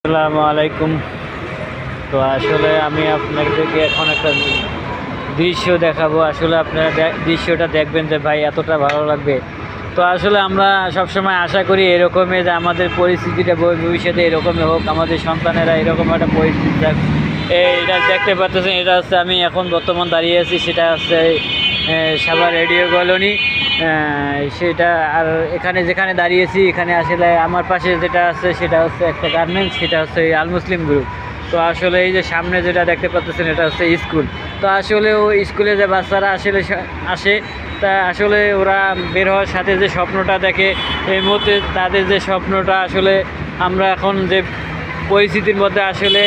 আসসালামু আলাইকুম। তো আসলে আমি আপনাদেরকে এখন একটা দৃশ্য দেখাবো। আসলে আপনারা দৃশ্যটা দেখবেন যে ভাই এতটা ভালো লাগবে। তো আসলে আমরা সবসময় আশা করি এরকমই যে আমাদের পরিস্থিতিটা ভবিষ্যতে এরকমই হোক, আমাদের সন্তানেরা এরকম একটা পরিস্থিতি থাক। এটা দেখতে পাচ্ছেন, এটা হচ্ছে আমি এখন বর্তমান দাঁড়িয়ে আছি, সেটা হচ্ছে সাভার রেডিও কলোনি। সেটা আর এখানে যেখানে দাঁড়িয়েছি এখানে আসলে আমার পাশে যেটা আছে সেটা হচ্ছে একটা গার্মেন্টস, সেটা হচ্ছে আল মুসলিম গ্রুপ। তো আসলে এই যে সামনে যেটা দেখতে পাচ্ছেন এটা হচ্ছে স্কুল। তো আসলে ও স্কুলে যে বাচ্চারা আসলে আসে, তা আসলে ওরা বের হওয়ার সাথে যে স্বপ্নটা দেখে, এই মুহূর্তে তাদের যে স্বপ্নটা আসলে আমরা এখন যে পরিস্থিতির মধ্যে আসলে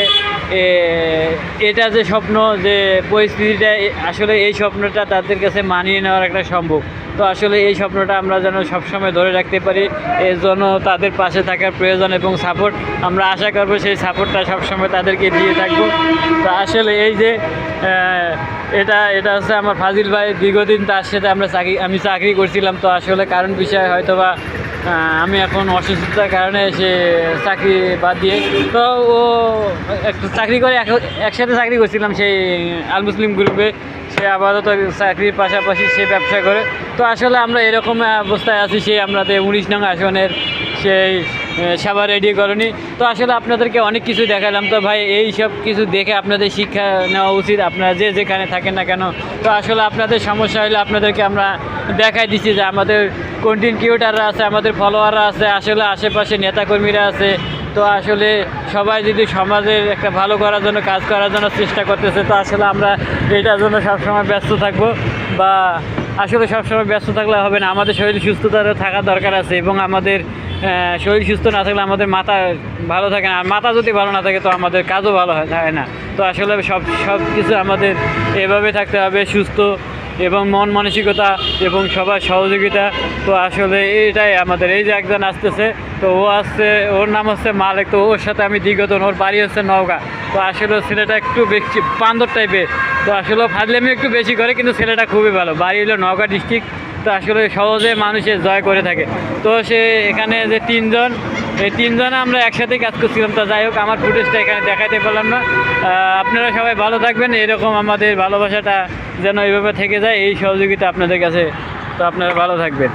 এটা যে স্বপ্ন, যে পরিস্থিতিটা আসলে এই স্বপ্নটা তাদের কাছে মানিয়ে নেওয়ার একটা সম্ভব। তো আসলে এই স্বপ্নটা আমরা যেন সবসময় ধরে রাখতে পারি, এর জন্য তাদের পাশে থাকার প্রয়োজন এবং সাপোর্ট আমরা আশা করবো সেই সাপোর্টটা সবসময় তাদেরকে দিয়ে থাকবো। তো আসলে এই যে এটা এটা হচ্ছে আমার ফাজিল ভাই, দীর্ঘদিন তার সাথে আমি চাকরি করছিলাম। তো আসলে কারণ বিষয় হয়তো বা আমি এখন অসুস্থতার কারণে সে চাকরি বাদ দিয়ে, তো ও একটু চাকরি করে একসাথে চাকরি করছিলাম সেই আল মুসলিম গ্রুপে। সে আপাতত চাকরির পাশাপাশি সে ব্যবসা করে। তো আসলে আমরা এরকম অবস্থায় আছি, সেই আমাদের 19 নং আসনের সেই সাভার রেডিও কলোনি। তো আসলে আপনাদেরকে অনেক কিছু দেখালাম। তো ভাই এই সব কিছু দেখে আপনাদের শিক্ষা নেওয়া উচিত, আপনারা যে যেখানে থাকেন না কেন। তো আসলে আপনাদের সমস্যা হলে আপনাদেরকে আমরা দেখাই দিচ্ছি যে আমাদের কন্টেন্ট ক্রিয়েটাররা আছে, আমাদের ফলোয়াররা আছে, আসলে আশেপাশে নেতাকর্মীরা আছে। তো আসলে সবাই যদি সমাজের একটা ভালো করার জন্য, কাজ করার জন্য চেষ্টা করতেছে, তো আসলে আমরা এটার জন্য সবসময় ব্যস্ত থাকবো। বা আসলে সবসময় ব্যস্ত থাকলে হবে না, আমাদের শরীর সুস্থতা থাকা দরকার আছে। এবং আমাদের শরীর সুস্থ না থাকলে আমাদের মাথা ভালো থাকে না, আর মাথা যদি ভালো না থাকে তো আমাদের কাজও ভালো হয় না। তো আসলে সব কিছু আমাদের এভাবে থাকতে হবে, সুস্থ এবং মন মানসিকতা এবং সবার সহযোগিতা। তো আসলে এটাই আমাদের। এই যে একজন আসতেছে, তো ও আসছে, ওর নাম হচ্ছে মালিক। তো ওর সাথে আমি দীর্ঘদিন, ওর বাড়ি হচ্ছে নওগাঁ। তো আসলে ছেলেটা একটু বেশি বান্দর টাইপের। তো আসলে ফাজলামি একটু বেশি করে, কিন্তু ছেলেটা খুবই ভালো। বাড়ি হলো নওগাঁ ডিস্ট্রিক্ট। তো আসলে সহজে মানুষের জয় করে থাকে। তো সে এখানে যে এই তিনজনে আমরা একসাথে কাজ করছিলাম। তো যাই হোক, আমার ফুটেজটা এখানে দেখাতে পারলাম না। আপনারা সবাই ভালো থাকবেন, এরকম আমাদের ভালোবাসাটা যেন এইভাবে থেকে যায়, এই সহযোগিতা আপনাদের কাছে। তো আপনারা ভালো থাকবেন।